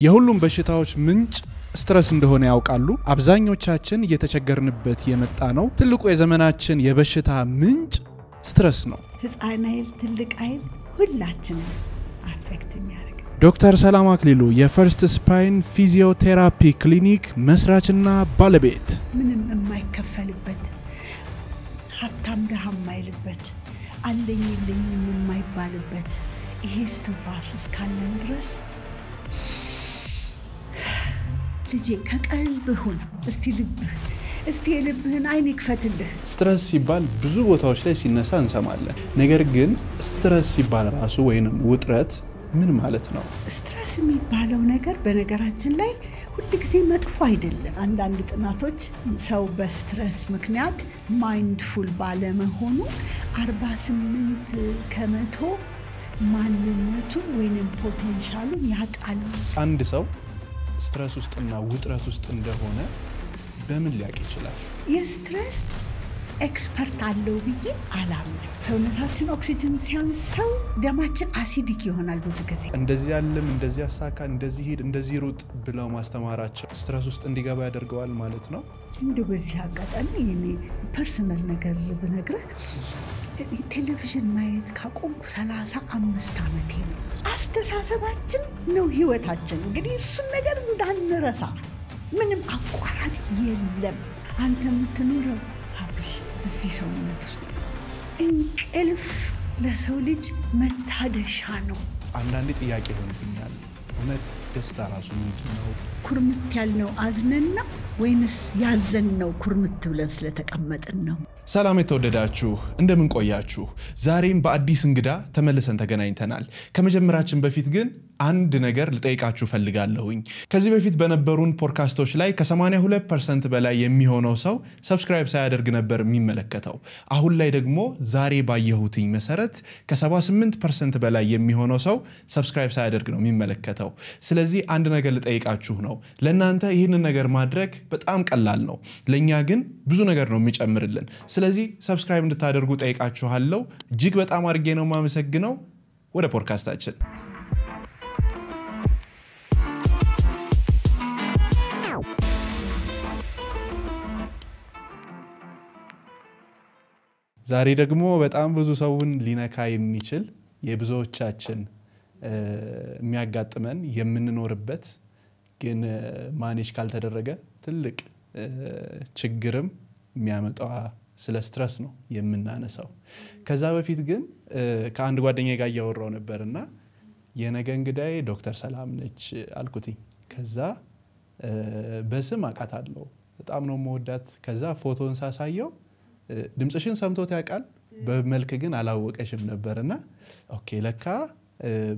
የሁሉም በሽታዎች ምንጭ ስትረስ እንደሆነ ያውቃሉ አብዛኞቻችን እየተቸገርንበት የመጣ ነው ትልቁ የዘመናችን የበሽታ ምንጭ ስትረስ ነው ህፃን አይል ትልቅ አይል ሁላችንም አፌክት የሚያደርግ ዶክተር ሰላም አክሊሉ የፈርስት ስፓይን ፊዚዮቴራፒ ክሊኒክ መስራችና ባለቤት ምንም የማይከፈልበት ሀብታም ደሃ የማይልበት አለኝ የለኝም የማይባልበት ይሄ ስትንፋስ እስካለን ድረስ ልጄ ከቀልብህ ሁን እስቲ ልብህን አይን ይክፈትልህ ስትረስ ሲባል ብዙ ቦታዎች ላይ ሲነሳ እንሰማለን ነገር ግን ስትረስ ሲባል ራሱ ወይንም ውጥረት ምን ማለት ነው ስትረስ የሚባለው ነገር በነገራችን ላይ ሁሉ ጊዜ መጥፎ አይደለም አንዳንድ ጥናቶች ሰው በስትረስ ምክንያት ማይንድፉል ባለመሆኑ 48% ማንነቱን ወይንም ፖቴንሻሉን ያጣል አንድ ሰው ስትረስ ውስጥና ውጥረት ውስጥ እንደሆነ በምን ሊያቅ ይችላል የስትረስ ኤክስፐርት አለው ብዬ አላምንም ሰውነታችን ኦክሲጅን ሲያንሰው ደማችን አሲዲክ ይሆናል ብዙ ጊዜ እንደዚህ ያለም እንደዚህ ያሳካ እንደዚህ ሄድ እንደዚህ ሩጥ ብለው ማስተማራቸው ስትረስ ውስጥ እንዲገባ ያደርገዋል ማለት ነው እንደው በዚህ አጋጣሚ እኔ ፐርሰናል ነገር ብነግርህ ቴሌቪዥን ማየት ካቆምኩ 35 ዓመቴ ነው አስተሳሰባችን ነው ህይወታችን እንግዲህ እሱን ነገር እንዳንረሳ ምንም አቋራጭ የለም አንተ የምትኖረው አብሽ እዚህ ሰውነት ውስጥ እንቅልፍ ለሰው ልጅ መታደሻ ነው አንዳንዴ ጥያቄ ሆነብኛል እውነት ደስታ ራሱ ምንድነው ኩርምት ያልነው አዝነና ወይንስ ያዘንነው ኩርምት ብለን ስለተቀመጥን ነው ሰላም የተወደዳችሁ እንደምን ቆያችሁ ዛሬም በአዲስ እንግዳ ተመልሰን ተገናኝተናል ከመጀመራችን በፊት ግን አንድ ነገር ልጠይቃችሁ ፈልጋለሁኝ ከዚህ በፊት በነበሩን ፖድካስቶች ላይ ከ82% በላይ የሚሆነው ሰው ሰብስክራይብ ሳያደርግ ነበር የሚመለከተው አሁን ላይ ደግሞ ዛሬ ባየሁትኝ መሰረት ከ78% በላይ የሚሆነው ሰው ሰብስክራይብ ሳያደርግ ነው የሚመለከተው ስለዚህ አንድ ነገር ልጠይቃችሁ ነው ለእናንተ ይህንን ነገር ማድረግ በጣም ቀላል ነው ለኛ ግን ብዙ ነገር ነው የሚጨምርልን ስለዚህ ሰብስክራይብ እንድታደርጉ ጠይቃችኋለሁ እጅግ በጣም አድርጌ ነው ማመሰግነው ወደ ፖድካስታችን ዛሬ ደግሞ በጣም ብዙ ሰውን ሊነካ የሚችል የብዙዎቻችን የሚያጋጥመን የምንኖርበት ግን ማኔጅ ካልተደረገ ትልቅ ችግርም የሚያመጣው ስለ ስትረስ ነው የምናነሳው ከዛ በፊት ግን ከአንድ ጓደኛዬ ጋር ያወራው ነበርና የነገ እንግዳዬ ዶክተር ሰላም ነች አልኩትኝ ከዛ በስም አቃታለሁ በጣም ነው መወዳት ከዛ ፎቶን ሳሳየው ድምጽሽን ሰምቶት ያውቃል በመልክ ግን አላወቀሽም ነበርና ኦኬ ለካ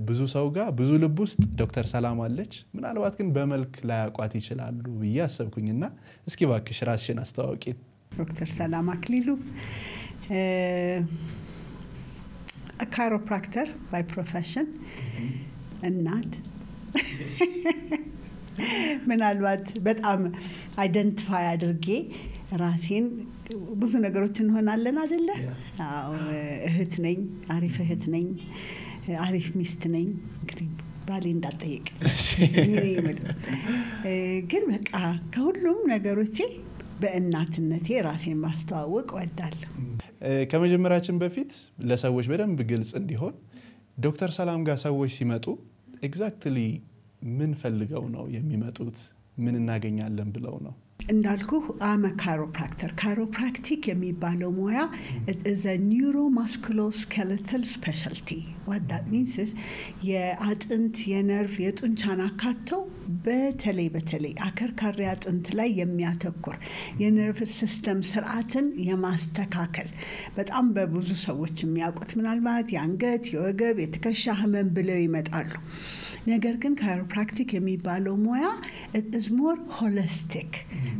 ብዙ ሰው ጋር ብዙ ልብ ውስጥ ዶክተር ሰላም አለች ምናልባት ግን በመልክ ላያቋት ይችላሉ ብዬ አሰብኩኝና እስኪ ባክሽ ራስሽን አስተዋውቂን ዶክተር ሰላም አክሊሉ a chiropractor by profession እናት ምናልባት በጣም አይደንቲፋይ አድርጌ ራሴን ብዙ ነገሮች እንሆናለን አይደለ አዎ እህት ነኝ አሪፍ እህት ነኝ አሪፍ ሚስት ነኝ እንግዲህ ባሌ እንዳጠይቅ ግን በቃ ከሁሉም ነገሮች በእናትነቴ ራሴን ማስተዋወቅ ወዳለሁ ከመጀመሪያችን በፊት ለሰዎች በደንብ ግልጽ እንዲሆን ዶክተር ሰላም ጋር ሰዎች ሲመጡ ኤግዛክትሊ ምን ፈልገው ነው የሚመጡት ምን እናገኛለን ብለው ነው እንዳልኩ አመ chiropractic የሚባለው ሙያ is a neuromusculoskeletal specialty what that means is የአጥንት የነርቭ የጡንቻን አካቶ በተለይ አከርካሪ አጥንት ላይ የሚያተኩር የነርቭ ሲስተም ስርዓትን የማስተካከል በጣም በብዙ ሰዎች የሚያውቁት ምናልባት የአንገት የወገብ የትከሻ ህመም ብለው ይመጣሉ ነገር ግን chiropractic የሚባለው ሙያ it is more holistic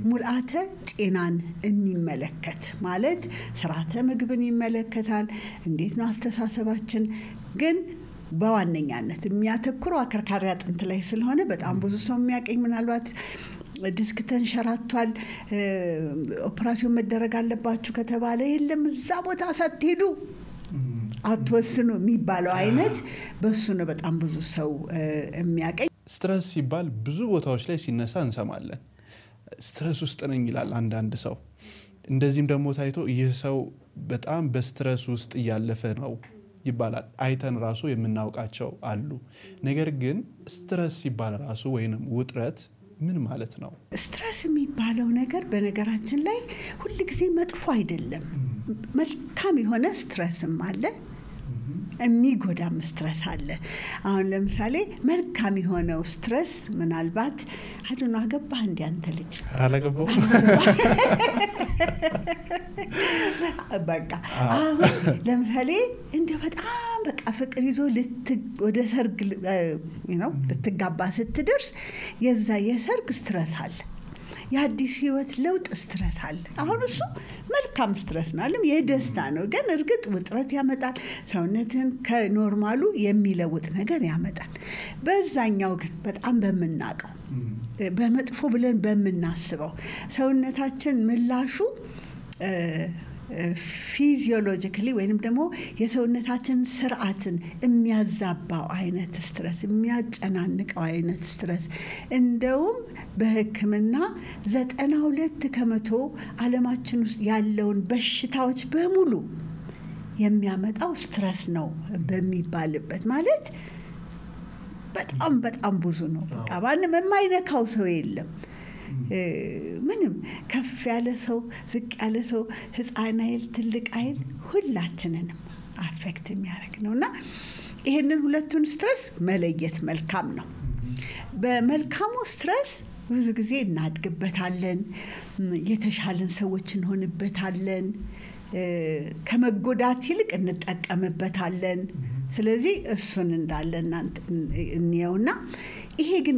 ሙላተ ጤናን የሚመለከት ማለት ስርዓተ ምግብን ይመለከታል እንዴት ነው አስተሳሰባችን ግን በዋነኛነት የሚያተኩረው አከርካሪ አጥንት ላይ ስለሆነ በጣም ብዙ ሰው የሚያቀኝ ምናልባት ዲስክ ተንሸራቷል ኦፕራሲዮን መደረግ አለባችሁ ከተባለ የለም እዛ ቦታ ሳትሄዱ አትወስኑ የሚባለው አይነት በሱ ነው በጣም ብዙ ሰው የሚያቀኝ ስትረስ ሲባል ብዙ ቦታዎች ላይ ሲነሳ እንሰማለን። ስትረስ ውስጥ ነኝ ይላል አንዳንድ ሰው። እንደዚህም ደግሞ ታይቶ ይህ ሰው በጣም በስትረስ ውስጥ እያለፈ ነው ይባላል። አይተን ራሱ የምናውቃቸው አሉ። ነገር ግን ስትረስ ሲባል ራሱ ወይንም ውጥረት ምን ማለት ነው? ስትረስ የሚባለው ነገር በነገራችን ላይ ሁሉ ጊዜ መጥፎ አይደለም። መልካም የሆነ ስትረስም አለ፣ የሚጎዳም ስትረስ አለ። አሁን ለምሳሌ መልካም የሆነው ስትረስ ምናልባት አድኖ አገባህ እንደ አንተ ልጅ አላገባው በቃ አሁን ለምሳሌ እንደ በጣም በቃ ፍቅር ይዞ ወደ ሰርግ ልትጋባ ስትደርስ የዛ የሰርግ ስትረስ አለ፣ የአዲስ ህይወት ለውጥ ስትረስ አለ። አሁን እሱ መልካም ስትረስ ነው አለም የደስታ ነው። ግን እርግጥ ውጥረት ያመጣል፣ ሰውነትን ከኖርማሉ የሚለውጥ ነገር ያመጣል። በዛኛው ግን በጣም በመናቀው በመጥፎ ብለን በመናስበው ሰውነታችን ምላሹ ፊዚዮሎጂካሊ ወይንም ደግሞ የሰውነታችን ስርዓትን የሚያዛባው አይነት ስትረስ፣ የሚያጨናንቀው አይነት ስትረስ እንደውም በሕክምና 92% ዓለማችን ውስጥ ያለውን በሽታዎች በሙሉ የሚያመጣው ስትረስ ነው በሚባልበት ማለት በጣም በጣም ብዙ ነው። በቃ ማንም የማይነካው ሰው የለም። ምንም ከፍ ያለ ሰው ዝቅ ያለ ሰው ህፃን አይል ትልቅ አይል ሁላችንንም አፌክት የሚያደርግ ነውና ይሄንን ሁለቱን ስትረስ መለየት መልካም ነው። በመልካሙ ስትረስ ብዙ ጊዜ እናድግበታለን፣ የተሻለን ሰዎች እንሆንበታለን፣ ከመጎዳት ይልቅ እንጠቀምበታለን። ስለዚህ እሱን እንዳለና እንየውና ይሄ ግን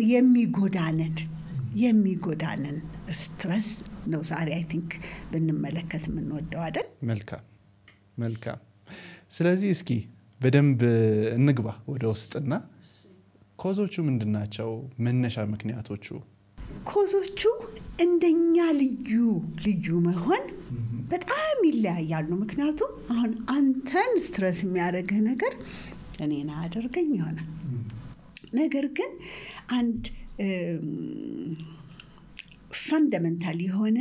የሚጎዳንን ስትረስ ነው ዛሬ አይ ቲንክ ብንመለከት የምንወደው አይደል? መልካም። ስለዚህ እስኪ በደንብ እንግባ ወደ ውስጥና ኮዞቹ ምንድናቸው? መነሻ ምክንያቶቹ? ኮዞቹ እንደኛ ልዩ መሆን በጣም ይለያያሉ። ምክንያቱም አሁን አንተን ስትረስ የሚያደርግህ ነገር እኔን አያደርገኝ ይሆናል። ነገር ግን አንድ ፈንዳሜንታል የሆነ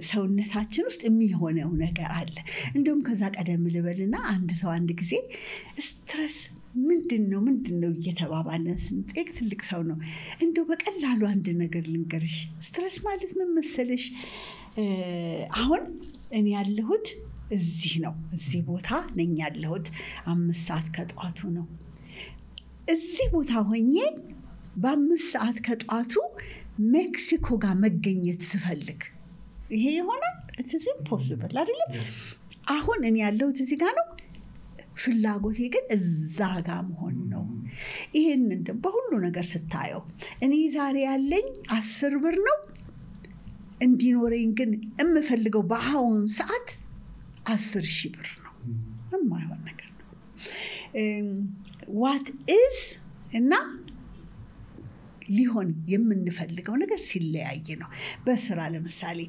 ሰውነታችን ውስጥ የሚሆነው ነገር አለ። እንደውም ከዛ ቀደም ልበልና አንድ ሰው አንድ ጊዜ ስትረስ ምንድነው እየተባባለን ስንጠይቅ ትልቅ ሰው ነው እንደው በቀላሉ አንድ ነገር ልንገርሽ፣ ስትረስ ማለት ምን መሰለሽ፣ አሁን እኔ ያለሁት እዚህ ነው፣ እዚህ ቦታ ነኝ ያለሁት 5 ሰዓት ከጧቱ ነው። እዚህ ቦታ ሆኜ በ5 ሰዓት ከጧቱ ሜክሲኮ ጋር መገኘት ስፈልግ ይሄ ይሆናል? it's impossible አይደለም? አሁን እኔ ያለሁት እዚህ ጋር ነው፣ ፍላጎቴ ግን እዛ ጋር መሆን ነው። ይሄንን በሁሉ ነገር ስታየው እኔ ዛሬ ያለኝ 10 ብር ነው፣ እንዲኖረኝ ግን የምፈልገው በአሁን ሰዓት 10,000 ብር ነው። የማይሆን ነገር ነው። what is እና ሊሆን የምንፈልገው ነገር ሲለያይ ነው። በስራ ለምሳሌ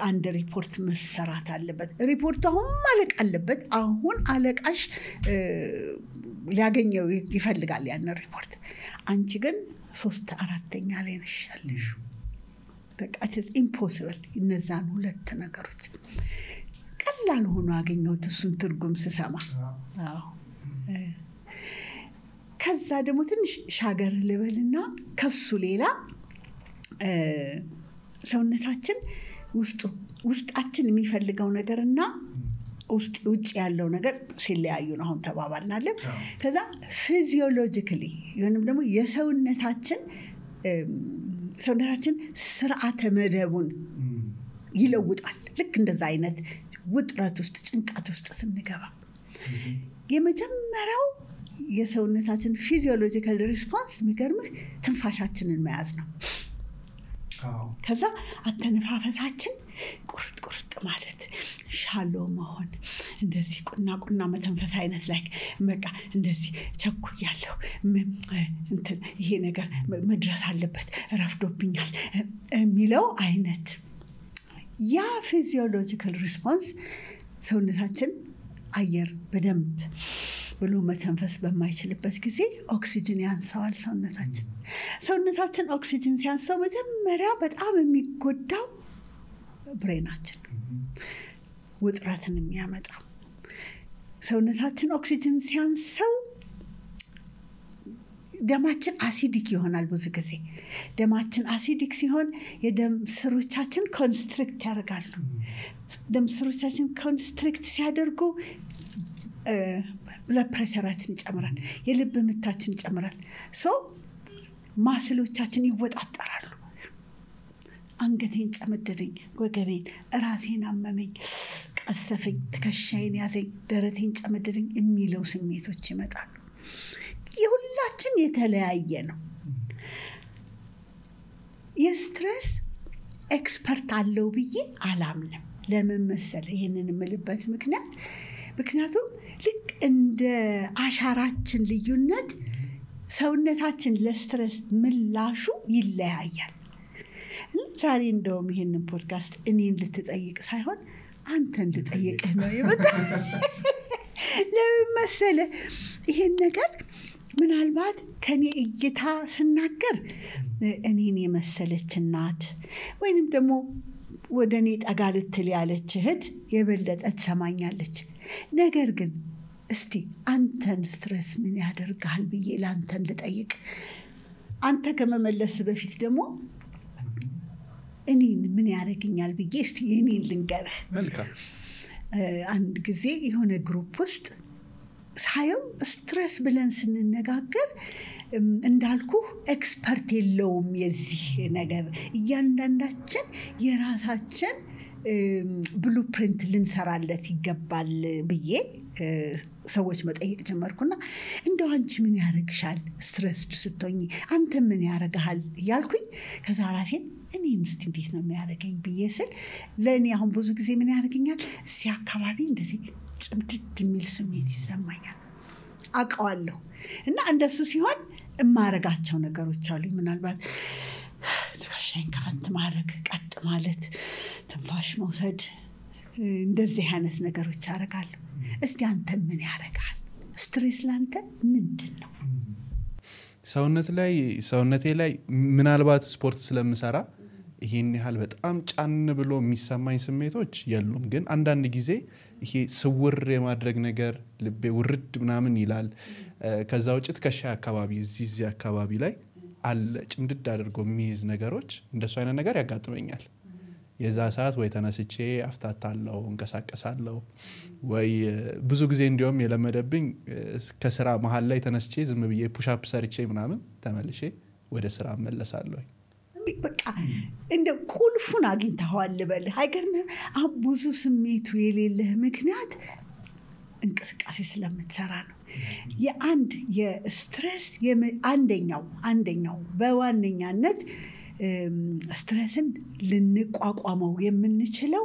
አንድ ሪፖርት መሰራት አለበት። ሪፖርቱ አሁን ማለቅ አለበት። አሁን አለቃሽ ሊያገኘው ይፈልጋል ያን ሪፖርት። አንቺ ግን 3/4ኛ ላይ ነሽ ያለሽው። በቃ it's impossible። እነዛን ሁለት ነገሮች ቀላል ሆኖ አገኘሁት እሱን ትርጉም ስሰማ። አዎ ከዛ ደግሞ ትንሽ ሻገር ልበልና ከሱ ሌላ ሰውነታችን ውስጣችን የሚፈልገው ነገርና ውጭ ያለው ነገር ሲለያዩ ነው አሁን ተባባልናል። ከዛ ፊዚዮሎጂካሊ ወይንም ደግሞ የሰውነታችን ስርዓተ መደቡን ይለውጣል። ልክ እንደዛ አይነት ውጥረት ውስጥ ጭንቀት ውስጥ ስንገባ የመጀመሪያው የሰውነታችን ፊዚዮሎጂካል ሪስፖንስ የሚገርምህ ትንፋሻችንን መያዝ ነው። ከዛ አተነፋፈሳችን ቁርጥ ማለት፣ ሻሎ መሆን፣ እንደዚህ ቁና መተንፈስ አይነት ላይ በቃ እንደዚህ ቸኩያለሁ፣ ይሄ ነገር መድረስ አለበት፣ ረፍዶብኛል የሚለው አይነት ያ ፊዚዮሎጂካል ሪስፖንስ ሰውነታችን አየር በደንብ ብሎ መተንፈስ በማይችልበት ጊዜ ኦክሲጅን ያንሰዋል ሰውነታችን ኦክሲጅን ሲያንሰው መጀመሪያ በጣም የሚጎዳው ብሬናችን ውጥረትን የሚያመጣው ሰውነታችን ኦክሲጅን ሲያንሰው ደማችን አሲዲክ ይሆናል ብዙ ጊዜ ደማችን አሲዲክ ሲሆን የደም ስሮቻችን ኮንስትሪክት ያደርጋሉ ደም ስሮቻችን ኮንስትሪክት ሲያደርጉ ብለድ ፕሬሸራችን ይጨምራል የልብ ምታችን ይጨምራል ማስሎቻችን ይወጣጠራሉ አንገቴን ጨመደደኝ ወገቤን ራሴን አመመኝ ቀሰፈኝ ትከሻዬን ያዘኝ ደረቴን ጨመደደኝ የሚለው ስሜቶች ይመጣሉ የሁላችን የተለያየ ነው የስትሬስ ኤክስፐርት አለው ብዬ አላምንም ለምን መሰለ ይሄንን የምልበት ምክንያቱም ልክ እንደ አሻራችን ልዩነት ሰውነታችን ለስትሬስ ምላሹ ይለያያል ዛሬ እንደውም ይሄንን ፖድካስት እኔን ልትጠይቅ ሳይሆን አንተን ልጠይቅህ ነው የመጣው ለምን መሰለ ይሄን ነገር ምናልባት ከኔ እይታ ስናገር እኔን የመሰለች እናት ወይንም ደግሞ ወደኔ ጠጋ ልትል ያለች እህት የበለጠ ትሰማኛለች ነገር ግን እስቲ አንተን ስትሬስ ምን ያደርጋል ብዬ ላንተን ልጠይቅ አንተ ከመመለስ በፊት ደግሞ እኔን ምን ያደርገኛል ብዬ እስቲ እኔን ልንገርህ መልካም አንድ ጊዜ የሆነ ግሩፕ ውስጥ ሳየው ስትሬስ ብለን ስንነጋገር እንዳልኩ ኤክስፐርት የለውም የዚህ ነገር እያንዳንዳችን የራሳችን ብሉፕሪንት ልንሰራለት ይገባል ብዬ ሰዎች መጠየቅ ጀመርኩና እንደው አንቺ ምን ያደርግሻል ስትሬስ ስትሆኚ አንተ ምን ያደርግሃል እያልኩኝ ከዛ ራሴን እኔም እስቲ እንዴት ነው የሚያደርገኝ ብዬ ስል ለእኔ አሁን ብዙ ጊዜ ምን ያደርገኛል እዚህ አካባቢ እንደዚህ ጭምድድ የሚል ስሜት ይሰማኛል አውቀዋለሁ እና እንደሱ ሲሆን እማረጋቸው ነገሮች አሉ ምናልባት ትከሻዬን ከፈት ማድረግ ቀጥ ማለት ትንፋሽ መውሰድ እንደዚህ አይነት ነገሮች አደርጋለሁ እስቲ አንተን ምን ያደርጋል ስትሬስ ላንተ ምንድነው ሰውነቴ ላይ ምናልባት ስፖርት ስለምሰራ ይሄን ያህል በጣም ጫን ብሎ የሚሰማኝ ስሜቶች የሉም ግን አንዳንድ ጊዜ ይሄ ስውር የማድረግ ነገር ልቤ ውርድ ምናምን ይላል ከዛ ውጭ ትከሻ አካባቢ እዚህ አካባቢ ላይ አለ ጭምድድ አድርጎ የሚይዝ ነገሮች እንደሱ አይነት ነገር ያጋጥመኛል የዛ ሰዓት ወይ ተነስቼ አፍታታለሁ እንቀሳቀሳለሁ ወይ ብዙ ጊዜ እንዲያውም የለመደብኝ ከስራ መሃል ላይ ተነስቼ ዝም ብዬ ፑሽ አፕ ሰርቼ ምናምን ተመልሼ ወደ ስራ መለሳለሁ በቃ እንደ ቁልፉን አግኝተዋል ልበል አይገርምም አሁን ብዙ ስሜቱ የሌለህ ምክንያት እንቅስቃሴ ስለምትሰራ ነው የአንድ የስትሬስ አንደኛው በዋነኛነት ስትሬስን ልንቋቋመው የምንችለው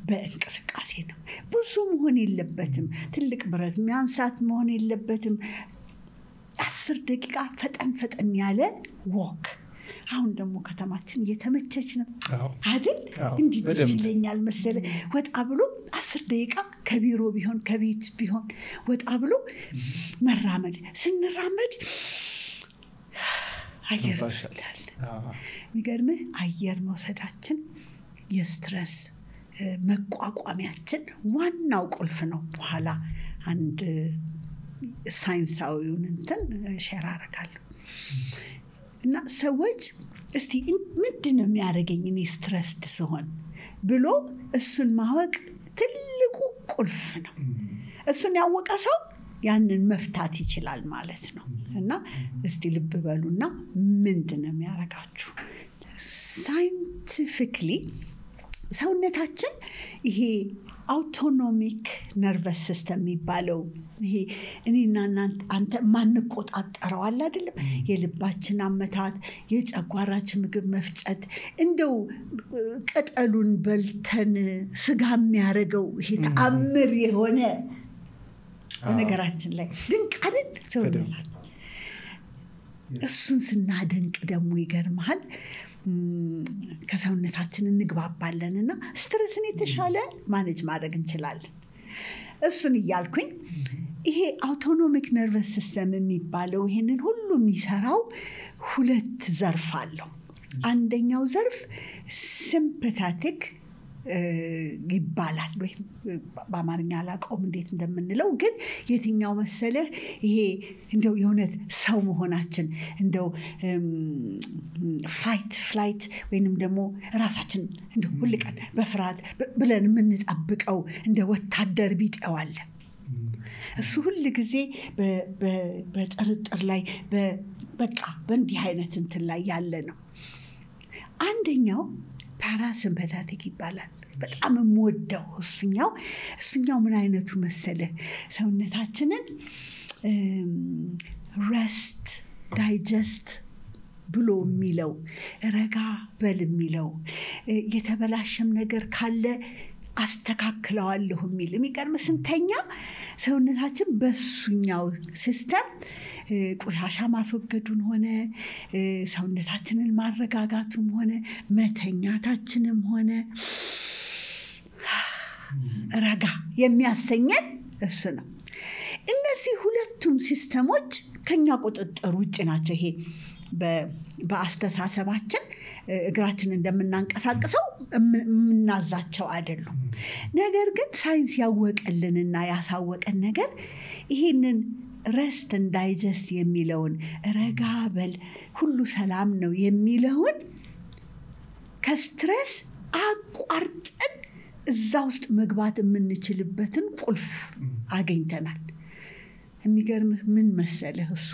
በእንቅስቃሴ ነው ብዙ መሆን የለበትም ትልቅ ብረት ሚያንሳት መሆን የለበትም 10 ደቂቃ ፈጠን ያለ ወክ አሁን ደግሞ ከተማችን እየተመቸች ነው አይደል እንዴት ይለኛል መሰለ ወጣ ብሎ 10 ደቂቃ ከቢሮ ቢሆን ከቤት ቢሆን ወጣ ብሎ መራመድ ስንራመድ አየር ወስዳል የሚገርምህ አየር መውሰዳችን የስትሬስ መቋቋሚያችን ዋናው ቁልፍ ነው በኋላ አንድ ሳይንሳዊውን እንትን ሼር አደርጋለሁ እና ሰዎች እስቲ ምንድነው የሚያደርገኝ እኔ ስትሬስድ ስሆን ብሎ እሱን ማወቅ ትልቁ ቁልፍ ነው እሱን ያወቀ ሰው ያንን መፍታት ይችላል ማለት ነው እና እስቲ ልብ በሉና ምንድነው የሚያረጋችሁ ሳይንቲፊክሊ ሰውነታችን ይሄ አውቶኖሚክ ነርቨስ ሲስተም የሚባለው ይሄ እኔና አንተ ማንቆጣጠረው አለ አይደለም የልባችን አመታት የጨጓራችን ምግብ መፍጨት እንደው ቅጠሉን በልተን ስጋ የሚያረጋው ይሄ ተአምር የሆነ ነገራችን ላይ ድንቅ አይደል ሰውነታችን እሱን ስናደንቅ ደግሞ ይገርማል ከሰውነታችን እንግባባለንና ስትሬስን የተሻለ ማኔጅ ማድረግ እንችላለን እሱን እያልኩኝ ይሄ አውቶኖሚክ ነርቨስ ሲስተም የሚባለው ይሄንን ሁሉ የሚሰራው ሁለት ዘርፍ አለው። አንደኛው ዘርፍ ሲምፓታቲክ ይባላል ወይ በአማርኛ አላውቀውም እንዴት እንደምንለው ግን የትኛው መሰለህ ይሄ እንደው የሆነት ሰው መሆናችን እንደው ፋይት ፍላይት ወይንም ደግሞ ራሳችን እንደው ሁሉ ቀን በፍርሃት ብለን የምንጠብቀው እንደ ወታደር ቢጠዋል እሱ ሁሉ ጊዜ በጥርጥር ላይ በቃ በእንዲህ አይነት እንትን ላይ ያለ ነው። አንደኛው ፓራሲምፓታቲክ ይባላል። በጣም የምወደው እሱኛው ምን አይነቱ መሰለህ ሰውነታችንን ረስት ዳይጀስት ብሎ የሚለው ረጋ በል የሚለው የተበላሸም ነገር ካለ አስተካክለዋለሁ የሚል የሚቀርም ስንተኛ ሰውነታችን በሱኛው ሲስተም ቆሻሻ ማስወገዱን ሆነ ሰውነታችንን ማረጋጋቱም ሆነ መተኛታችንም ሆነ ረጋ የሚያሰኘን እሱ ነው። እነዚህ ሁለቱም ሲስተሞች ከኛ ቁጥጥር ውጭ ናቸው። ይሄ በአስተሳሰባችን እግራችን እንደምናንቀሳቅሰው የምናዛቸው አይደሉም። ነገር ግን ሳይንስ ያወቀልንና ያሳወቀን ነገር ይሄንን ረስት እንዳይጀስት የሚለውን ረጋ በል ሁሉ ሰላም ነው የሚለውን ከስትሬስ አቋርጠን እዛ ውስጥ መግባት የምንችልበትን ቁልፍ አገኝተናል። የሚገርምህ ምን መሰለህ እሱ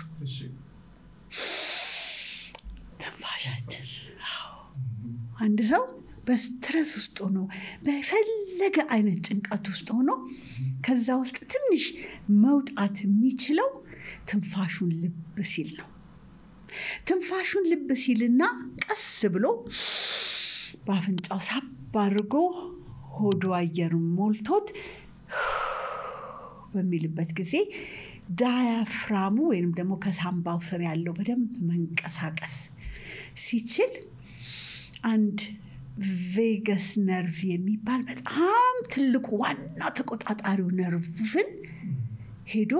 ትንፋሻችን። አንድ ሰው በስትሬስ ውስጥ ሆኖ በፈለገ አይነት ጭንቀት ውስጥ ሆኖ ከዛ ውስጥ ትንሽ መውጣት የሚችለው ትንፋሹን ልብ ሲል ነው። ትንፋሹን ልብ ሲልና ቀስ ብሎ በአፍንጫው ሳብ አድርጎ ሆዱ አየር ሞልቶት በሚልበት ጊዜ ዳያፍራሙ ወይንም ደግሞ ከሳምባው ስር ያለው በደንብ መንቀሳቀስ ሲችል አንድ ቬገስ ነርቭ የሚባል በጣም ትልቁ ዋና ተቆጣጣሪው ነርቭን ሄዶ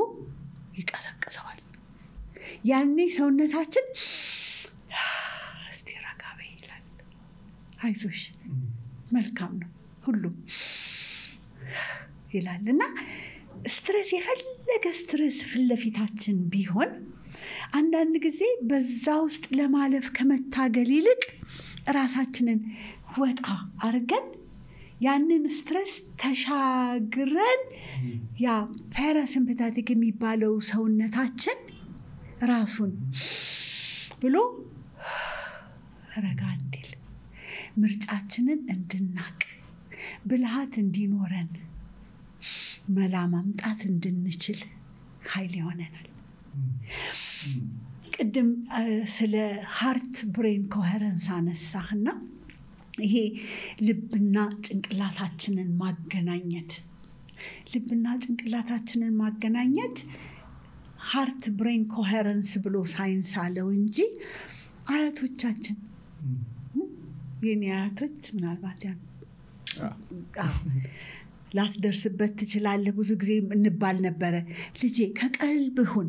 ይቀሰቅሰዋል። ያኔ ሰውነታችን እስቲ ረጋ በይ ይላል። አይዞሽ መልካም ነው ሁሉም ይላልና ስትሬስ የፈለገ ስትሬስ ፍለፊታችን ቢሆን አንዳንድ ጊዜ በዛ ውስጥ ለማለፍ ከመታገል ይልቅ ራሳችንን ወጣ አርገን ያንን ስትሬስ ተሻግረን ያ ፓራሲምፓታቲክ የሚባለው ሰውነታችን ራሱን ብሎ ረጋ እንዲል ምርጫችንን እንድናቅ ብልሃት እንዲኖረን መላ ማምጣት እንድንችል ኃይል ይሆነናል። ቅድም ስለ ሃርት ብሬን ኮሄረንስ አነሳህና ይሄ ልብና ጭንቅላታችንን ማገናኘት ሃርት ብሬን ኮሄረንስ ብሎ ሳይንስ አለው እንጂ አያቶቻችን የኔ አያቶች ምናልባት ያን ላትደርስበት ትችላለህ። ብዙ ጊዜ እንባል ነበረ ልጄ ከቀልብህ ሁን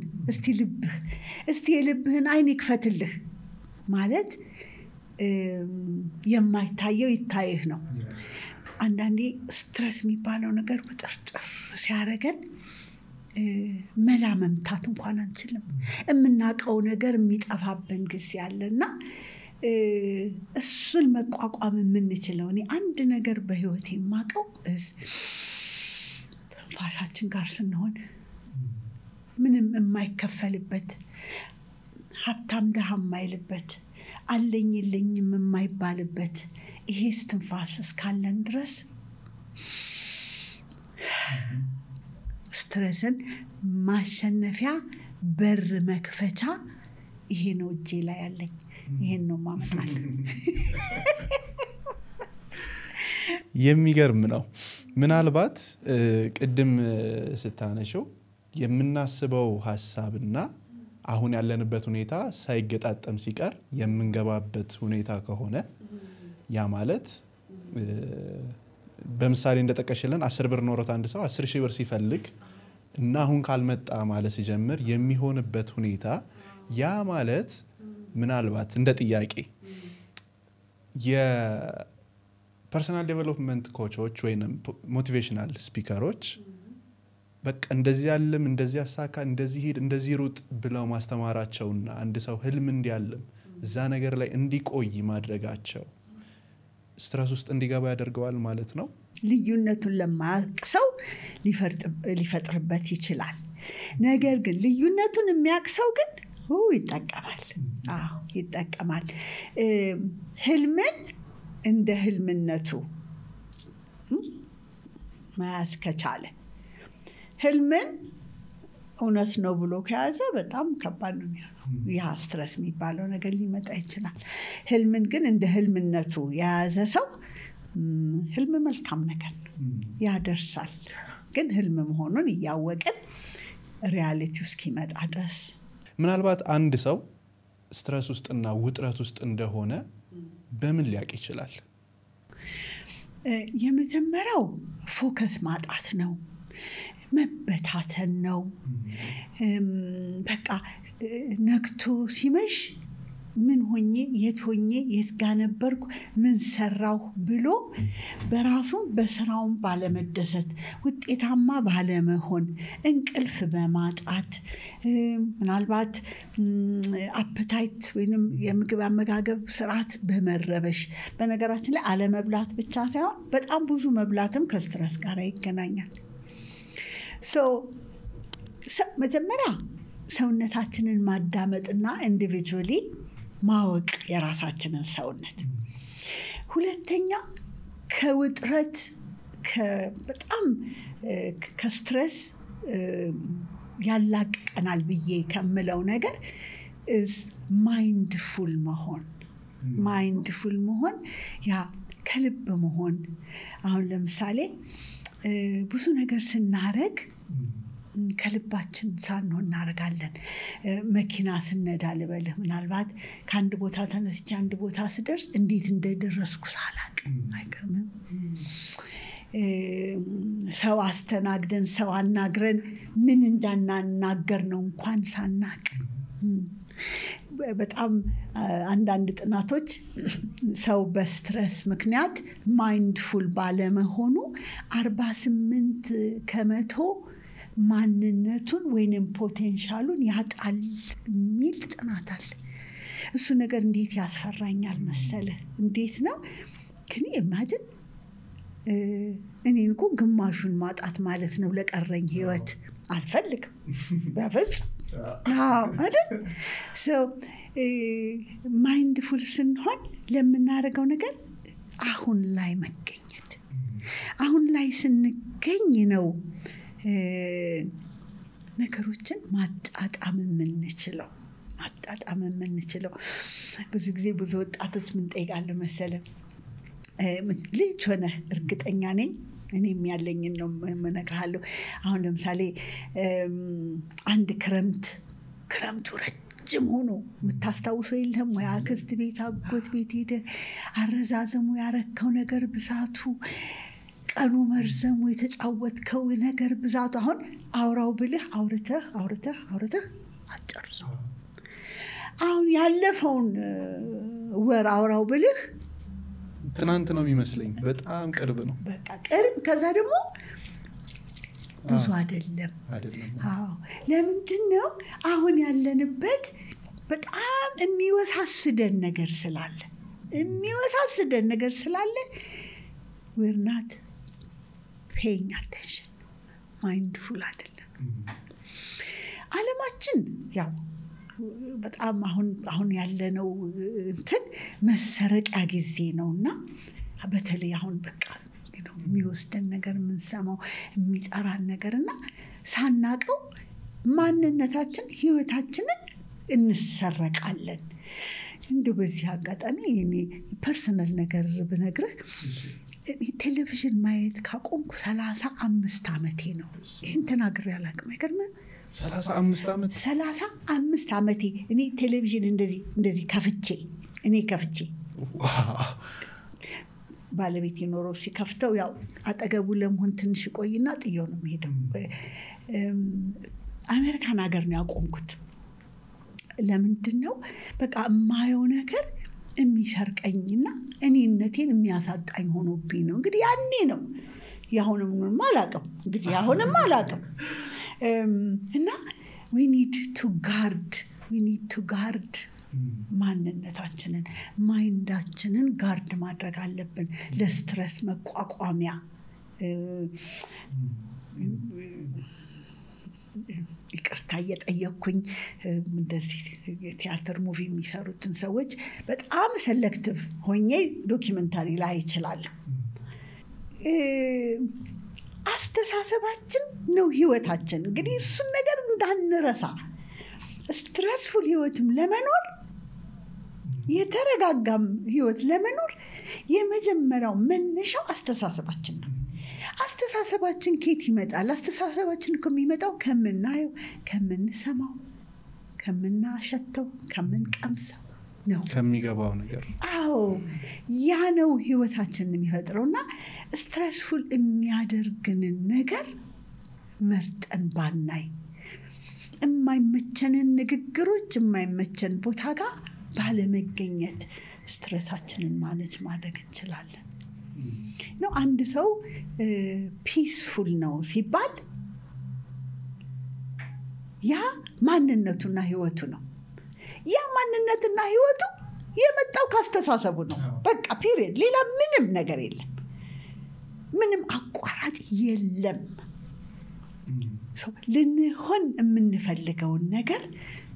እስቲ የልብህን አይን ይክፈትልህ ማለት የማይታየው ይታይህ ነው። አንዳንዴ ስትሬስ የሚባለው ነገር ውጥርጥር ሲያረገን መላ መምታት እንኳን አንችልም። የምናውቀው ነገር የሚጠፋብን ጊዜ አለና እሱን መቋቋም የምንችለው እኔ አንድ ነገር በህይወቴ የማውቀው ትንፋሻችን ጋር ስንሆን ምንም የማይከፈልበት ሀብታም ድሃ የማይልበት አለኝልኝም የማይባልበት ይሄ ትንፋስ እስካለን ድረስ ስትሬስን ማሸነፊያ በር መክፈቻ ይሄ ነው እጄ ላይ ያለኝ። ይሄን ነው ማመጣል። የሚገርም ነው። ምናልባት ቅድም ስታነሽው የምናስበው ሐሳብና አሁን ያለንበት ሁኔታ ሳይገጣጠም ሲቀር የምንገባበት ሁኔታ ከሆነ ያ ማለት በምሳሌ እንደተቀሽለን 10 ብር ኖሮት አንድ ሰው 10 ሺህ ብር ሲፈልግ እና አሁን ካልመጣ ማለት ሲጀምር የሚሆንበት ሁኔታ ያ ማለት ምናልባት እንደ ጥያቄ የፐርሰናል ዴቨሎፕመንት ኮቾች ወይንም ሞቲቬሽናል ስፒከሮች በቃ እንደዚህ ያለም እንደዚህ ያሳካ እንደዚህ ሄድ እንደዚህ ሩጥ ብለው ማስተማራቸውና አንድ ሰው ህልም እንዲያለም እዛ ነገር ላይ እንዲቆይ ማድረጋቸው ስትረስ ውስጥ እንዲገባ ያደርገዋል ማለት ነው። ልዩነቱን ለማያውቅ ሰው ሊፈጥርበት ይችላል። ነገር ግን ልዩነቱን የሚያውቅ ሰው ግን ይጠቀማል። ይጠቀማል። ህልምን እንደ ህልምነቱ መያዝ ከቻለ ህልምን እውነት ነው ብሎ ከያዘ በጣም ከባድ ነው የሚሆነው። ያ ስትረስ የሚባለው ነገር ሊመጣ ይችላል። ህልምን ግን እንደ ህልምነቱ የያዘ ሰው ህልም መልካም ነገር ነው፣ ያደርሳል። ግን ህልም መሆኑን እያወቅን ሪያሊቲ እስኪመጣ ድረስ ምናልባት አንድ ሰው ስትረስ ውስጥና ውጥረት ውስጥ እንደሆነ በምን ሊያውቅ ይችላል? የመጀመሪያው ፎከስ ማጣት ነው፣ መበታተን ነው። በቃ ነግቶ ሲመሽ ምን ሆኜ የት ጋር ነበርኩ ምን ሰራሁ ብሎ በራሱ በስራውን ባለመደሰት ውጤታማ ባለመሆን እንቅልፍ በማጣት ምናልባት አፐታይት ወይንም የምግብ አመጋገብ ስርዓት በመረበሽ በነገራችን ላይ አለመብላት ብቻ ሳይሆን በጣም ብዙ መብላትም ከስትረስ ጋር ይገናኛል። መጀመሪያ ሰውነታችንን ማዳመጥና ኢንዲቪጁዋሊ ማወቅ የራሳችንን ሰውነት። ሁለተኛ ከውጥረት በጣም ከስትረስ ያላቀናል ብዬ ከምለው ነገር ማይንድፉል መሆን ያ ከልብ መሆን። አሁን ለምሳሌ ብዙ ነገር ስናረግ ከልባችን ሳንሆን እናደርጋለን። መኪና ስነዳ ልበልህ ምናልባት ከአንድ ቦታ ተነስቼ አንድ ቦታ ስደርስ እንዴት እንደደረስኩ ሳላቅ አይገርምም? ሰው አስተናግደን ሰው አናግረን ምን እንዳናናገር ነው እንኳን ሳናቅ። በጣም አንዳንድ ጥናቶች ሰው በስትረስ ምክንያት ማይንድፉል ባለመሆኑ 48% ማንነቱን ወይንም ፖቴንሻሉን ያጣል የሚል ጥናት አለ። እሱ ነገር እንዴት ያስፈራኛል መሰለህ? እንዴት ነው ግን ኢማጂን እኔን እኮ ግማሹን ማጣት ማለት ነው ለቀረኝ ህይወት። አልፈልግም በፍጹም። አይደል? ማይንድፉል ስንሆን ለምናደርገው ነገር አሁን ላይ መገኘት። አሁን ላይ ስንገኝ ነው ነገሮችን ማጣጣም የምንችለው። ብዙ ጊዜ ብዙ ወጣቶች ምን ጠይቃለሁ መሰለህ? ልጅ ሆነህ እርግጠኛ ነኝ እኔም ያለኝን ነው የምነግርሃለሁ። አሁን ለምሳሌ አንድ ክረምቱ ረጅም ሆኖ የምታስታውሰው የለም ወይ? አክስት ቤት አጎት ቤት ሄደህ አረዛዘሙ ያረከው ነገር ብዛቱ፣ ቀኑ መርዘሙ፣ የተጫወትከው ነገር ብዛቱ። አሁን አውራው ብልህ አውርተህ አትጨርሰው። አሁን ያለፈውን ወር አውራው ብልህ ትናንት ነው የሚመስለኝ። በጣም ቅርብ ነው። በቃ ቅርብ። ከዛ ደግሞ ብዙ አይደለም። ለምንድን ነው አሁን ያለንበት በጣም የሚወሳስደን ነገር ስላለ we're not paying attention, mindful አይደለም። ዓለማችን ያው በጣም አሁን ያለነው እንትን መሰረቂያ ጊዜ ነውና በተለይ አሁን በቃ የሚወስደን ነገር የምንሰማው የሚጠራን ነገርና ሳናቀው ማንነታችን ህይወታችንን እንሰረቃለን። እንደው በዚህ አጋጣሚ እኔ ፐርሰናል ነገር ብነግርህ ቴሌቪዥን ማየት ካቆምኩ 35 ዓመቴ ነው። ይሄን ተናግሬ አላውቅም። አይገርምም? 35 ዓመቴ እኔ ቴሌቪዥን እንደዚህ ከፍቼ ባለቤት ይኖረው ሲከፍተው ያው አጠገቡ ለመሆን ትንሽ ቆይና ጥየው ነው የሚሄደው። አሜሪካን ሀገር ነው ያቆምኩት። ለምንድነው በቃ የማየው ነገር የሚሰርቀኝና እኔነቴን የሚያሳጣኝ ሆኖብኝ ነው። እንግዲህ ያኔ ነው ያሁንም አላውቅም እንግዲህ ያሁንም አላውቅም። እና we need to guard ማንነታችንን ማይንዳችንን ጋርድ ማድረግ አለብን ለስትረስ መቋቋሚያ። ይቅርታ እየጠየቅኩኝ እንደዚህ ቲያትር ሙቪ የሚሰሩትን ሰዎች በጣም ሰሌክቲቭ ሆኜ ዶክመንታሪ ላይ ይችላል። አስተሳሰባችን ነው ህይወታችን። እንግዲህ እሱን ነገር እንዳንረሳ ስትረስፉል ህይወትም ለመኖር የተረጋጋም ህይወት ለመኖር የመጀመሪያው መነሻው አስተሳሰባችን ነው። አስተሳሰባችን ከየት ይመጣል? አስተሳሰባችን እኮ የሚመጣው ከምናየው፣ ከምንሰማው፣ ከምናሸተው፣ ከምንቀምሰው ነው ከሚገባው ነገር። አዎ ያ ነው ህይወታችንን የሚፈጥረውና ስትረስፉል የሚያደርግንን ነገር መርጠን ባናይ የማይመቸንን ንግግሮች የማይመቸን ቦታ ጋር ባለመገኘት ስትረሳችንን ማኔጅ ማድረግ እንችላለን። ነው አንድ ሰው ፒስፉል ነው ሲባል ያ ማንነቱና ህይወቱ ነው። ያ ማንነትና ህይወቱ የመጣው ካስተሳሰቡ ነው። በቃ ፒሪየድ። ሌላ ምንም ነገር የለም። ምንም አቋራጭ የለም። ልንሆን የምንፈልገውን ነገር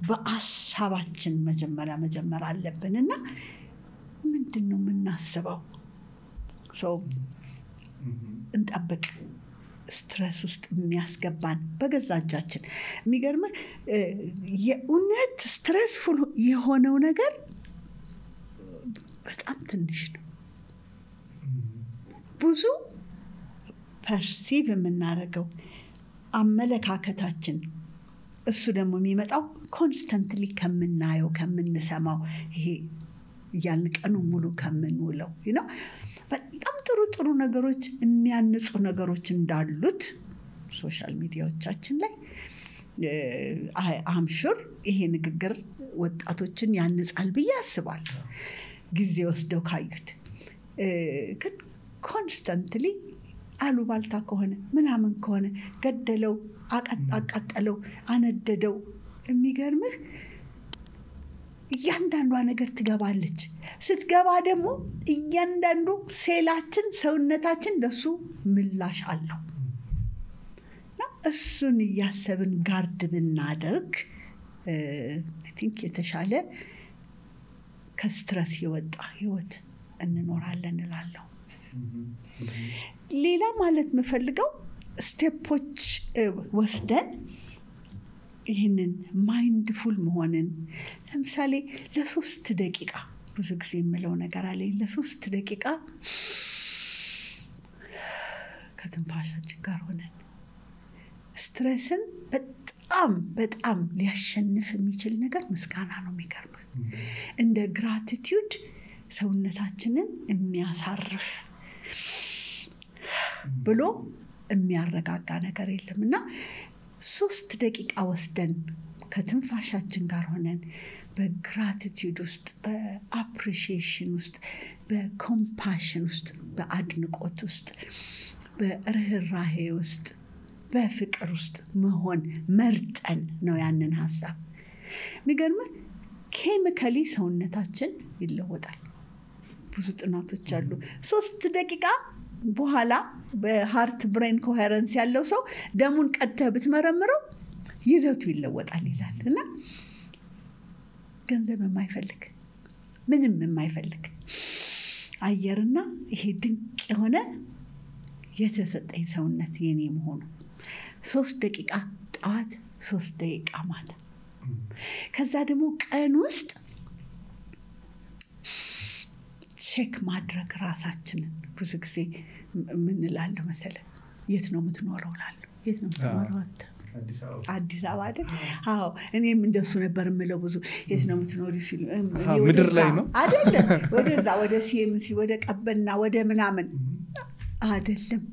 በአሳባችን መጀመር አለብንና ምንድነው የምናስበው? እንጠብቅ። ስትረስ ውስጥ የሚያስገባን በገዛ እጃችን። የሚገርም የእውነት ስትረስፉል የሆነው ነገር በጣም ትንሽ ነው። ብዙ ፐርሲቭ የምናደርገው አመለካከታችን እሱ ደግሞ የሚመጣው ኮንስተንትሊ ከምናየው ከምንሰማው ይሄ እያልን ቀኑ ሙሉ ከምንውለው ነው። በጣም ጥሩ ነገሮች የሚያንጹ ነገሮች እንዳሉት ሶሻል ሚዲያዎቻችን ላይ አምሹር ይሄ ንግግር ወጣቶችን ያንጻል ብዬ አስባለሁ ጊዜ ወስደው ካዩት። ግን ኮንስተንትሊ አሉባልታ ከሆነ ምናምን ከሆነ ገደለው፣ አቃጠለው፣ አነደደው የሚገርምህ እያንዳንዷ ነገር ትገባለች። ስትገባ ደግሞ እያንዳንዱ ሴላችን ሰውነታችን ለሱ ምላሽ አለው። እሱን እያሰብን ጋርድ ብናደርግ አይ ቲንክ የተሻለ ከስትረስ የወጣ ህይወት እንኖራለን እላለሁ። ሌላ ማለት የምፈልገው ስቴፖች ወስደን ይህንን ማይንድፉል መሆንን ለምሳሌ ለ3 ደቂቃ ብዙ ጊዜ የምለው ነገር አለ። ለ3 ደቂቃ ከትንፋሻችን ጋር ሆነን ስትረስን በጣም ሊያሸንፍ የሚችል ነገር ምስጋና ነው። የሚገርም እንደ ግራቲቲዩድ ሰውነታችንን የሚያሳርፍ ብሎ የሚያረጋጋ ነገር የለምና 3 ደቂቃ ወስደን ከትንፋሻችን ጋር ሆነን በግራቲቲዩድ ውስጥ በአፕሪሺዬሽን ውስጥ በኮምፓሽን ውስጥ በአድንቆት ውስጥ በርህራሄ ውስጥ በፍቅር ውስጥ መሆን መርጠን ነው ያንን ሐሳብ። የሚገርምህ ኬሚካሊ ሰውነታችን ይለወጣል። ብዙ ጥናቶች አሉ። 3 ደቂቃ በኋላ በሃርት ብሬን ኮሄረንስ ያለው ሰው ደሙን ቀድተህ ብትመረምረው ይዘቱ ይለወጣል ይላል። እና ገንዘብ የማይፈልግ ምንም የማይፈልግ አየርና ይሄ ድንቅ የሆነ የተሰጠኝ ሰውነት የኔ መሆኑ 3 ደቂቃ ጠዋት 3 ደቂቃ ማታ። ከዛ ደግሞ ቀን ውስጥ ቼክ ማድረግ ራሳችንን። ብዙ ጊዜ ምን እላለሁ መሰለህ የት ነው የምትኖረው እላለሁ። የት ነው የምትኖረው አንተ? አዲስ አበባ አይደል አዎ እኔም እንደሱ ነበር የምለው ብዙ የት ነው የምትኖሪው ሲሉ ምድር ላይ ነው አይደለም ወደዛ ወደ ሲኤምሲ ወደ ቀበና ወደ ምናምን አይደለም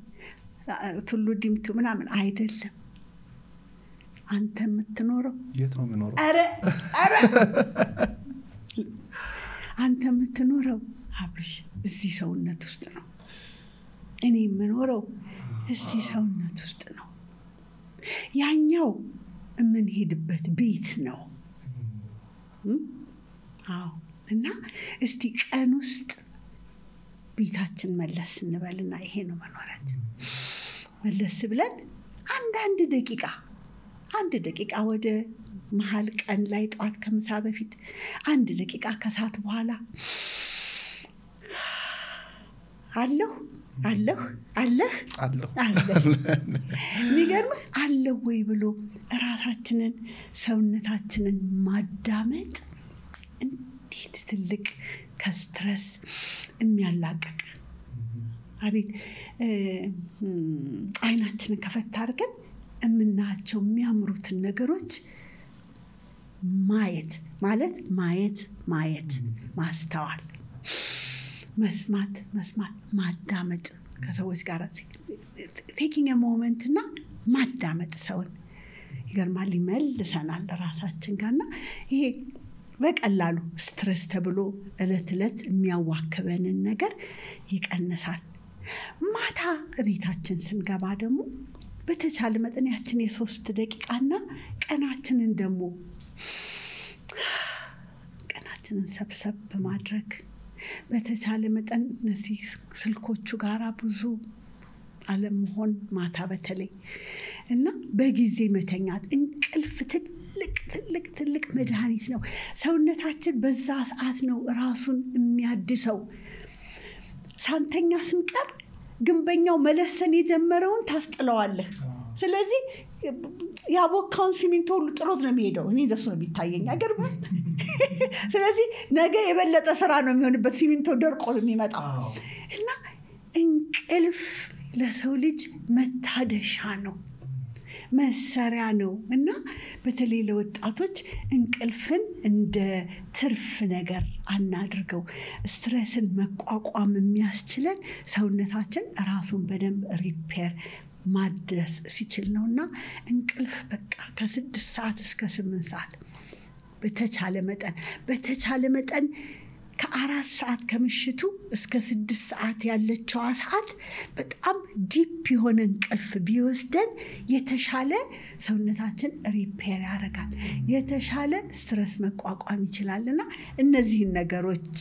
ቱሉ ዲምቱ ምናምን አይደለም አንተ የምትኖረው የት ነው የምኖረው አረ አንተ የምትኖረው አብርሽ እዚህ ሰውነት ውስጥ ነው እኔ የምኖረው እዚህ ሰውነት ውስጥ ነው ያኛው ምን ሄድበት ቤት ነው አዎ እና እስቲ ቀን ውስጥ ቤታችን መለስ እንበልና ይሄ ነው መኖራችን መለስ ብለን አንድ ደቂቃ ወደ መሃል ቀን ላይ ጧት ከምሳ በፊት 1 ደቂቃ ከሰዓት በኋላ አለሁ የሚገርምህ አለሁ ወይ ብሎ ራሳችንን ሰውነታችንን ማዳመጥ እንዴት ትልቅ ከስትረስ የሚያላቅቅ አቤት አይናችንን ከፈታ አድርገን የምናያቸው የሚያምሩትን ነገሮች ማየት ማስተዋል መስማት ማዳመጥ ከሰዎች ጋር taking a moment እና ማዳመጥ ሰውን ይገርማል ይመልሰናል ራሳችን ጋርና ይሄ በቀላሉ ስትረስ ተብሎ እለት የሚያዋክበንን ነገር ይቀንሳል ማታ ቤታችን ስንገባ ደግሞ በተቻለ መጠን ያችን የ3 ደቂቃና ቀናችንን ሰብሰብ በማድረግ በተቻለ መጠን እነዚህ ስልኮቹ ጋራ ብዙ አለመሆን ማታ በተለይ እና በጊዜ መተኛት እንቅልፍ ትልቅ መድኃኒት ነው ሰውነታችን በዛ ሰዓት ነው ራሱን የሚያድሰው ሳንተኛ ስንቀር ግንበኛው መለሰን የጀመረውን ታስጥለዋለህ ስለዚህ ያቦካውን ሲሚንቶ ሁሉ ጥሮት ነው የሚሄደው እኔ ደስ ነው ቢታየኝ አገርባ ስለዚህ ነገ የበለጠ ስራ ነው የሚሆንበት ሲሚንቶ ደርቆ ነው የሚመጣው እና እንቅልፍ ለሰው ልጅ መታደሻ ነው መሰሪያ ነው እና በተለይ ለወጣቶች እንቅልፍን እንደ ትርፍ ነገር አናድርገው ስትሬስን መቋቋም የሚያስችለን ሰውነታችን ራሱን በደንብ ሪፔር ማድረስ ሲችል ነውና እንቅልፍ በቃ ከ6 ሰዓት እስከ 8 ሰዓት በተቻለ መጠን ከ4 ሰዓት ከምሽቱ እስከ 6 ሰዓት ያለችው ሰዓት በጣም ዲፕ የሆነ እንቅልፍ ቢወስደን የተሻለ ሰውነታችን ሪፔር ያደርጋል የተሻለ ስትረስ መቋቋም ይችላልና እነዚህን ነገሮች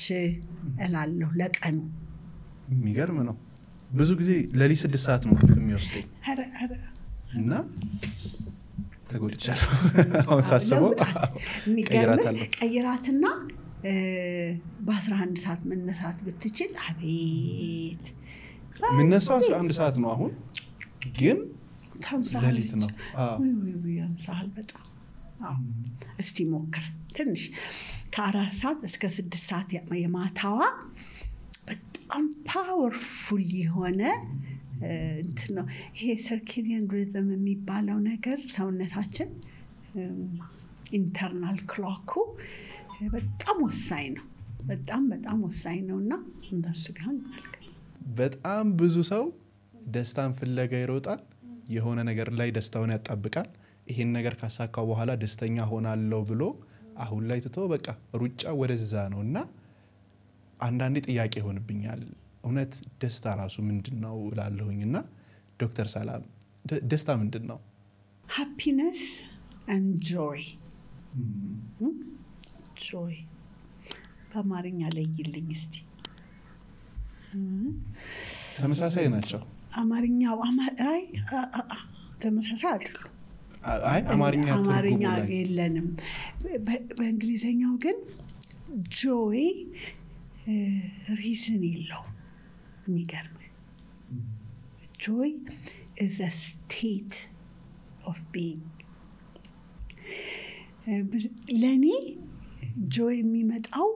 እላለሁ ለቀኑ የሚገርም ነው ብዙ ጊዜ ለሊት 6 ሰዓት ነው የሚወስደኝ እና ተጎድቻለሁ አሁን ሳስበው ቀይራትና በ11 ሰዓት መነሳት ብትችል አቤት ምንነሳው 11 ሰዓት ነው አሁን ግን ለሊት ነው ወይ ያንሳል በጣም እስቲ ሞክር ትንሽ ከ4 ሰዓት እስከ 6 ሰዓት የማታዋ በጣም ፓወርፉል የሆነ እንትን ነው ይሄ ሰርኬዲያን ሪዝም የሚባለው ነገር ሰውነታችን ኢንተርናል ክሎኩ በጣም ወሳኝ ነው በጣም ወሳኝ ነውና እንደሱ ጋር በጣም ብዙ ሰው ደስታን ፍለጋ ይሮጣል የሆነ ነገር ላይ ደስታውን ያጣብቃል ይሄን ነገር ካሳካው በኋላ ደስተኛ ሆናለሁ ብሎ አሁን ላይ ተቶ በቃ ሩጫ ወደዛ ነውና አንዳንዴ ጥያቄ ሆነብኛል እውነት ደስታ ራሱ ምንድነው እላለሁኝና ዶክተር ሰላም ደስታ ምንድነው happiness and joy በአማርኛ ላይ ይልኝ እስቲ ተመሳሳይ ናቸው አማርኛው ተመሳሳይ አይደለም አማርኛ የለንም በእንግሊዘኛው ግን joy reason የለው የሚገርም joy is a state of being ለኔ joy የሚመጣው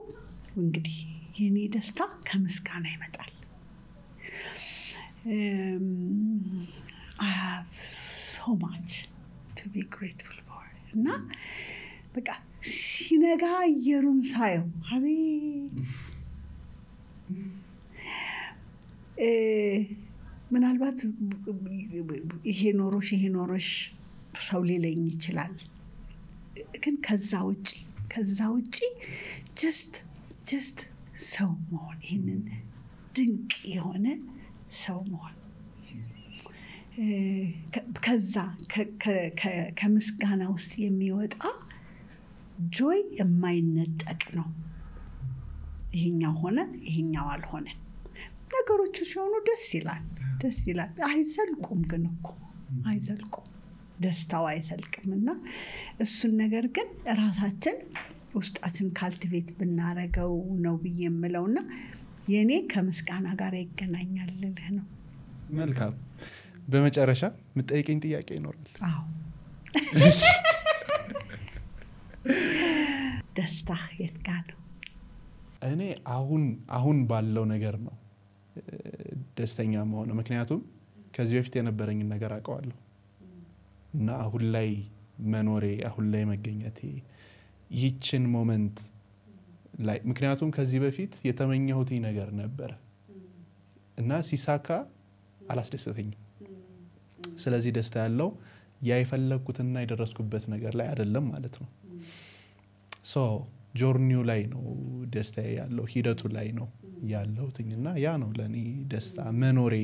እንግዲህ የኔ ደስታ ከምስጋና ይመጣል I have so much to to be grateful for እና በቃ ሲነጋ አየሩን ሳየው አቤት ምናልባት ይሄ ኖሮሽ ሰው ሊለኝ ይችላል ግን ከዛ ውጪ just ሰው መሆን ይሄንን ድንቅ የሆነ ሰው መሆን ከዛ ከምስጋና ውስጥ የሚወጣ ጆይ የማይነጠቅ ነው ይሄኛው ሆነ ይሄኛው አልሆነ ነገሮቹ ሲሆኑ ደስ ይላል አይዘልቁም ግን እኮ አይዘልቁም ደስታው አይዘልቅምና እሱን ነገር ግን ራሳችን ውስጣችን ካልቲቬት ብናረገው ነው በየምለውና የኔ ከምስጋና ጋር ይገናኛል ልልህ ነው መልካም በመጨረሻ ምትጠይቀኝ ጥያቄ ይኖራል አዎ ደስታ የት ጋር ነው እኔ አሁን ባለው ነገር ነው ደስተኛ መሆን ምክንያቱም ከዚህ በፊት የነበረኝ ነገር አቀዋለሁ እና አሁን ላይ መኖሬ አሁን ላይ መገኘቴ ይህችን ሞመንት ላይ ምክንያቱም ከዚህ በፊት የተመኘሁት ነገር ነበር እና ሲሳካ አላስደሰተኝም ስለዚህ ደስታ ያለው ያይፈለኩትና የደረስኩበት ነገር ላይ አይደለም ማለት ነው ሶ ጆርኒው ላይ ነው ደስታ ያለው ሂደቱ ላይ ነው ያለውትኝና ያ ነው ለኔ ደስታ መኖሬ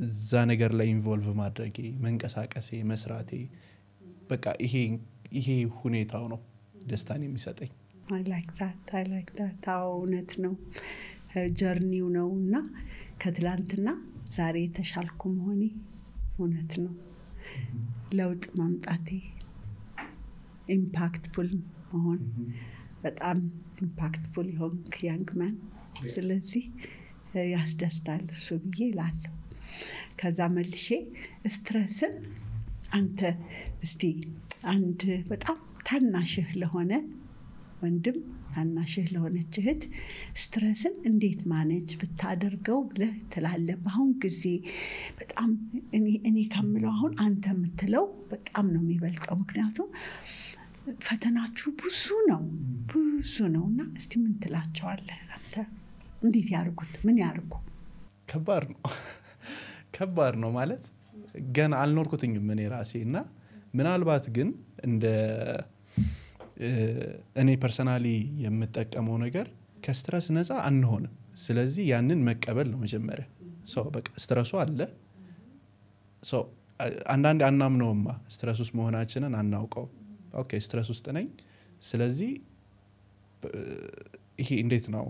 እዛ ነገር ላይ ኢንቮልቭ ማድረጌ መንቀሳቀሴ መስራቴ በቃ ይሄ ሁኔታው ነው ደስታን የሚሰጠኝ I like that እውነት ነው ጆርኒው ነውና ከትላንትና ዛሬ ተሻልኩ መሆኔ እውነት ነው ለውጥ ማምጣቴ ኢምፓክትፉል መሆን በጣም ኢምፓክትፉል ሆንክ ያንግ ማን ስለዚህ ያስደስታል እሱ ብዬ እላለሁ ከዛ መልሼ ስትረስን አንተ እስቲ አንድ በጣም ታናሽህ ለሆነ ወንድም ታናሽህ ለሆነች እህት ስትረስን እንዴት ማኔጅ ብታደርገው ብለህ ትላለህ አሁን ጊዜ በጣም እኔ ከምለው አሁን አንተ የምትለው በጣም ነው የሚበልጠው ምክንያቱም ፈተናችሁ ብዙ ነውና እስቲ ምን ትላቸዋለህ አንተ እንዴት ያርጉት ምን ያርጉ ከባድ ነው ማለት ገና አልኖርኩትኝም እኔ ራሴና ምናልባት ግን እንደ እኔ ፐርሰናሊ የምጠቀመው ነገር ከስትረስ ነፃ አንሆንም ስለዚህ ያንን መቀበል ነው መጀመሪያ ሶ በቃ ስትረሱ አለ ሶ አንዳንድ አናምነውማ ስትረስ ውስጥ መሆናችንን አናውቀው ኦኬ ስትረስ ውስጥ ነኝ ስለዚህ ይሄ እንዴት ነው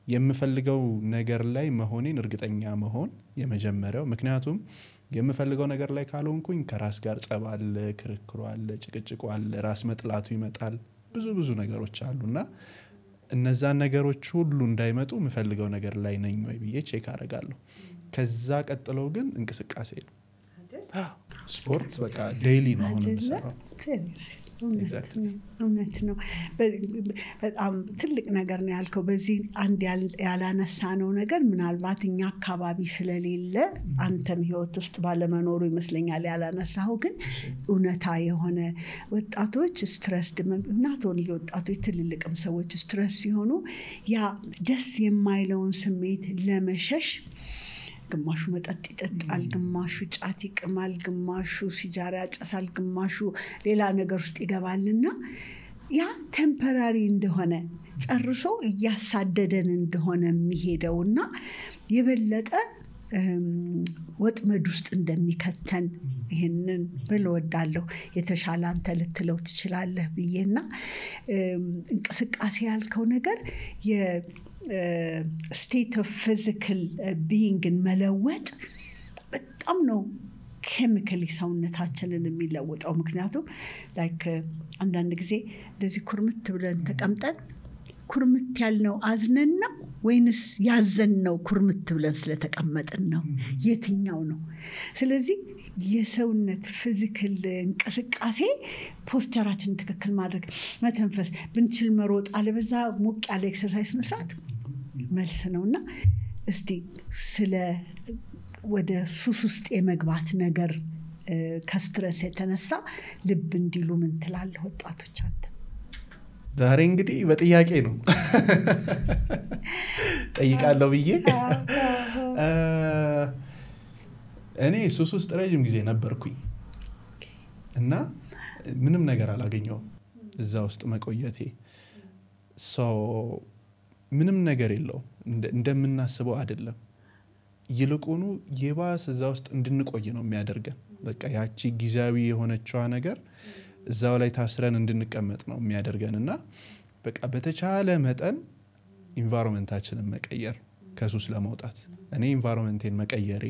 የምፈልገው ነገር ላይ መሆኔን እርግጠኛ መሆን የመጀመሪያው ምክንያቱም የምፈልገው ነገር ላይ ካልሆንኩኝ ከራስ ጋር ጸባል ክርክሩ አለ ጭቅጭቁ አለ ራስ መጥላቱ ይመጣል ብዙ ነገሮች አሉና እነዛን ነገሮች ሁሉ እንዳይመጡ የምፈልገው ነገር ላይ ነኝ ወይ ብዬ ቼክ አደርጋለሁ ከዛ ቀጥሎ ግን እንቅስቃሴ ነው ስፖርት በቃ ዴይሊ ነው አሁን የምሰራው እውነት ነው በጣም ትልቅ ነገር ነው ያልከው በዚህ አንድ ያላነሳ ነው ነገር ምናልባት እኛ አካባቢ ስለሌለ አንተም ህይወት ውስጥ ባለመኖሩ ይመስለኛል ያላነሳው ግን እውነታ የሆነ ወጣቶች ስትረስ ድምናት ሆነ ወጣቶች ትልልቅም ሰዎች ስትረስ ሲሆኑ ያ ደስ የማይለውን ስሜት ለመሸሽ ግማሹ መጠጥ ይጠጣል ግማሹ ጫት ይቅማል ግማሹ ሲጃራ ያጨሳል ግማሹ ሌላ ነገር ውስጥ ይገባልና ያ ቴምፖራሪ እንደሆነ ጨርሶ ያሳደደን እንደሆነ የሚሄደውና የበለጠ ወጥመድ ውስጥ እንደሚከተን ይሄንን ብለወዳለሁ የተሻለ አንተ ልትለው ትችላለህ ብዬና እንቅስቃሴ ያልከው ነገር state of physical being መለወጥ በጣም ነው ኬሚካሊ ሰውነታችንን የሚለውጠው ምክንያቱም ላይክ አንዳንድ ጊዜ እንደዚህ ኩርምት ብለን ተቀምጠን ኩርምት ያልነው አዝነን ነው ወይንስ ያዘነው ኩርምት ብለን ስለተቀመጥን ነው የትኛው ነው ስለዚህ የሰውነት ፊዚካል እንቅስቃሴ ፖስቸራችን ትክክል ማድረግ መተንፈስ ብንችል መሮጥ አለበዛ ሞቅ ያለ ኤክሰርሳይዝ መስራት መልስ ነውና እስቲ ስለ ወደ ሱስ ውስጥ የመግባት ነገር ከስትረስ የተነሳ ልብ እንዲሉ ምን ትላለህ ወጣቶች አንተ? ዛሬ እንግዲህ በጥያቄ ነው ጠይቃለሁ ብዬ እኔ ሱስ ውስጥ ረጅም ጊዜ ነበርኩኝ እና ምንም ነገር አላገኘሁም እዛ ውስጥ መቆየቴ ምንም ነገር የለውም እንደምናስበው አይደለም ይልቁኑ የባስ እዛ ውስጥ እንድንቆይ ነው የሚያደርገን በቃ ያቺ ጊዜያዊ የሆነችዋ ነገር እዛው ላይ ታስረን እንድንቀመጥ ነው የሚያደርገንና በቃ በተቻለ መጠን ኢንቫይሮንመንታችንን መቀየር ከሱስ ለመውጣት እኔ ኢንቫይሮንመንቴን መቀየሬ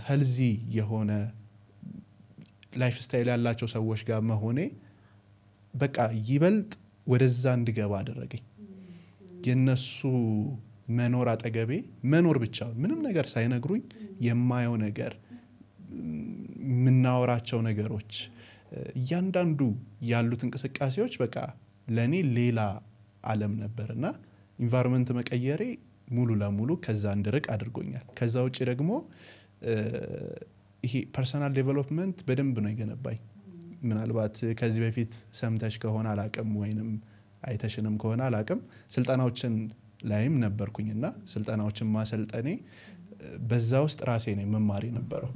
ሄልዚ የሆነ ላይፍ ስታይል ያላቸው ሰዎች ጋር መሆኔ በቃ ይበልጥ ወደዛ እንድገባ አደረገኝ የነሱ መኖር አጠገቤ መኖር ብቻ ምንም ነገር ሳይነግሩኝ የማየው ነገር ምናወራቸው ነገሮች እያንዳንዱ ያሉት እንቅስቃሴዎች በቃ ለኔ ሌላ ዓለም ነበርና ኢንቫይሮንመንት መቀየሬ ሙሉ ለሙሉ ከዛ እንድርቅ አድርጎኛል ከዛ ውጪ ደግሞ ይሄ ፐርሰናል ዴቨሎፕመንት በደንብ ነው የገነባኝ ምናልባት ከዚህ በፊት ሰምተሽ ከሆነ አላቀም ወይንም አይተሽንም ከሆነ አላቀም ስልጣናዎችን ላይም ነበርኩኝና ስልጣናዎችን ማሰልጠኔ በዛ ውስጥ ራሴ ነኝ መማሪ ነበረው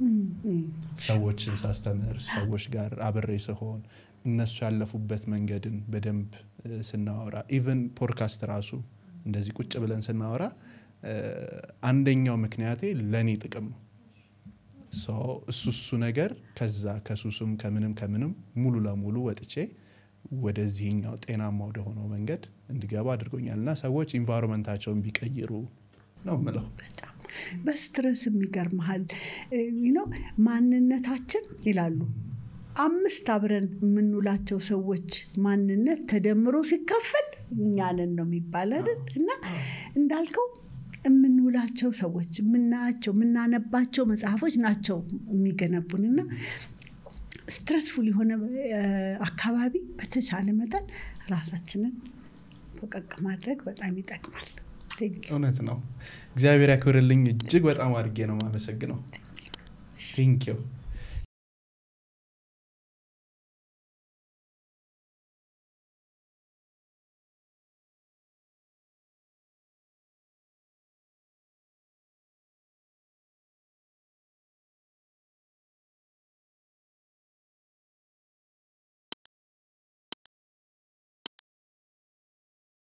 ሰዎችን ሳስተምር ሰዎች ጋር አብሬ ስሆን እነሱ ያለፉበት መንገድን በደንብ ስናወራ ኢቭን ፖድካስት ራሱ እንደዚህ ቁጭ ብለን ስናወራ አንደኛው ምክንያቴ ለኔ ጥቅም ነው እሱ ነገር ከዛ ከሱስም ከምንም ሙሉ ለሙሉ ወጥቼ ወደዚህኛው ጤናማ ወደ ሆነው መንገድ እንድገባ አድርጎኛልና ሰዎች ኢንቫይሮንመንታቸውን ቢቀይሩ ነው ምለው በጣም በስትረስ የሚገርምሃል ማንነታችን ይላሉ 5 አብረን የምንውላቸው ሰዎች ማንነት ተደምሮ ሲካፈል እኛንን ነው የሚባለው እና እንዳልከው የምንውላቸው ሰዎች የምናያቸው የምናነባቸው መጽሐፎች ናቸው የሚገነቡንና ስትረስፉል የሆነ አካባቢ በተቻለ መጠን ራሳችንን ፈቀቅ ማድረግ በጣም ይጠቅማል እውነት ነው እግዚአብሔር ያክብርልኝ እጅግ በጣም አድርጌ ነው ማመሰግነው ቴንክ ዩ